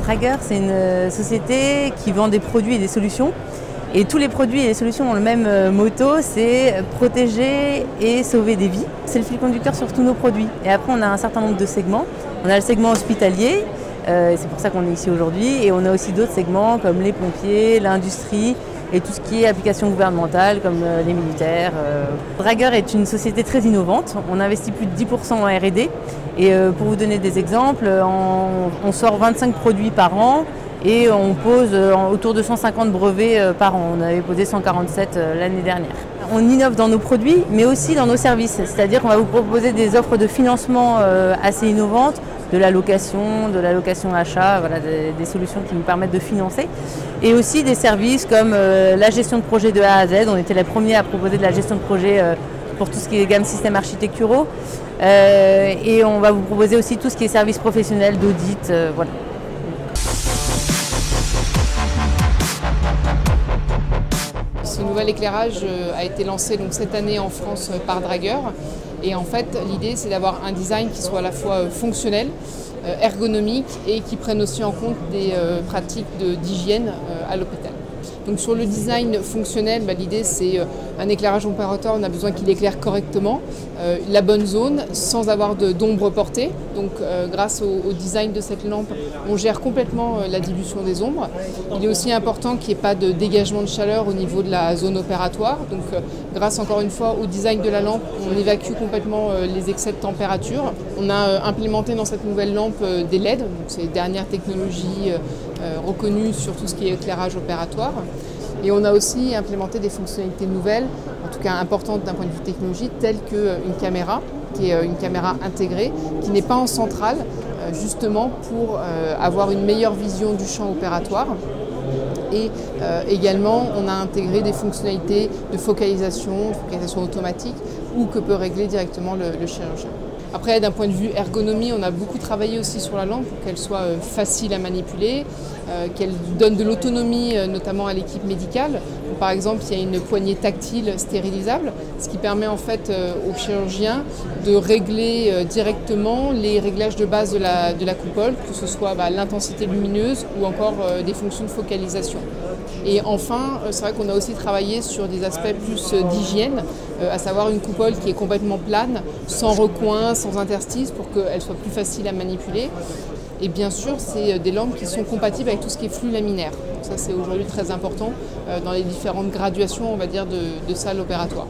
Dragueur, c'est une société qui vend des produits et des solutions. Et tous les produits et les solutions ont le même motto, c'est protéger et sauver des vies. C'est le fil conducteur sur tous nos produits. Et après, on a un certain nombre de segments. On a le segment hospitalier, c'est pour ça qu'on est ici aujourd'hui. Et on a aussi d'autres segments comme les pompiers, l'industrie et tout ce qui est applications gouvernementales comme les militaires. Dragueur est une société très innovante. On investit plus de 10% en R&D. Et pour vous donner des exemples, on sort 25 produits par an et on pose autour de 150 brevets par an. On avait posé 147 l'année dernière. On innove dans nos produits, mais aussi dans nos services. C'est-à-dire qu'on va vous proposer des offres de financement assez innovantes, de la location achat, voilà, des solutions qui nous permettent de financer. Et aussi des services comme la gestion de projet de A à Z. On était les premiers à proposer de la gestion de projet pour tout ce qui est gamme systèmes architecturaux. Et on va vous proposer aussi tout ce qui est services professionnels, d'audit. Voilà. Ce nouvel éclairage a été lancé donc cette année en France par Dragueur. Et en fait, l'idée, c'est d'avoir un design qui soit à la fois fonctionnel, ergonomique et qui prenne aussi en compte des pratiques d'hygiène à l'hôpital. Donc sur le design fonctionnel, l'idée c'est un éclairage opératoire, on a besoin qu'il éclaire correctement, la bonne zone, sans avoir d'ombre portée. Donc grâce au design de cette lampe, on gère complètement la dilution des ombres. Il est aussi important qu'il n'y ait pas de dégagement de chaleur au niveau de la zone opératoire. Donc grâce encore une fois au design de la lampe, on évacue complètement les excès de température. On a implémenté dans cette nouvelle lampe des LED, donc c'est les dernières technologies reconnues sur tout ce qui est éclairage opératoire. Et on a aussi implémenté des fonctionnalités nouvelles, en tout cas importantes d'un point de vue technologique, telles qu'une caméra, qui est une caméra intégrée, qui n'est pas en centrale, justement pour avoir une meilleure vision du champ opératoire. Et également, on a intégré des fonctionnalités de focalisation automatique, ou que peut régler directement le chirurgien. Après, d'un point de vue ergonomie, on a beaucoup travaillé aussi sur la lampe pour qu'elle soit facile à manipuler, qu'elle donne de l'autonomie notamment à l'équipe médicale. Par exemple, il y a une poignée tactile stérilisable, ce qui permet en fait aux chirurgiens de régler directement les réglages de base de la coupole, que ce soit l'intensité lumineuse ou encore des fonctions de focalisation. Et enfin, c'est vrai qu'on a aussi travaillé sur des aspects plus d'hygiène, à savoir une coupole qui est complètement plane, sans recoin, sans interstice, pour qu'elle soit plus facile à manipuler. Et bien sûr, c'est des lampes qui sont compatibles avec tout ce qui est flux laminaire. Donc ça, c'est aujourd'hui très important dans les différentes graduations, on va dire, de salles opératoires.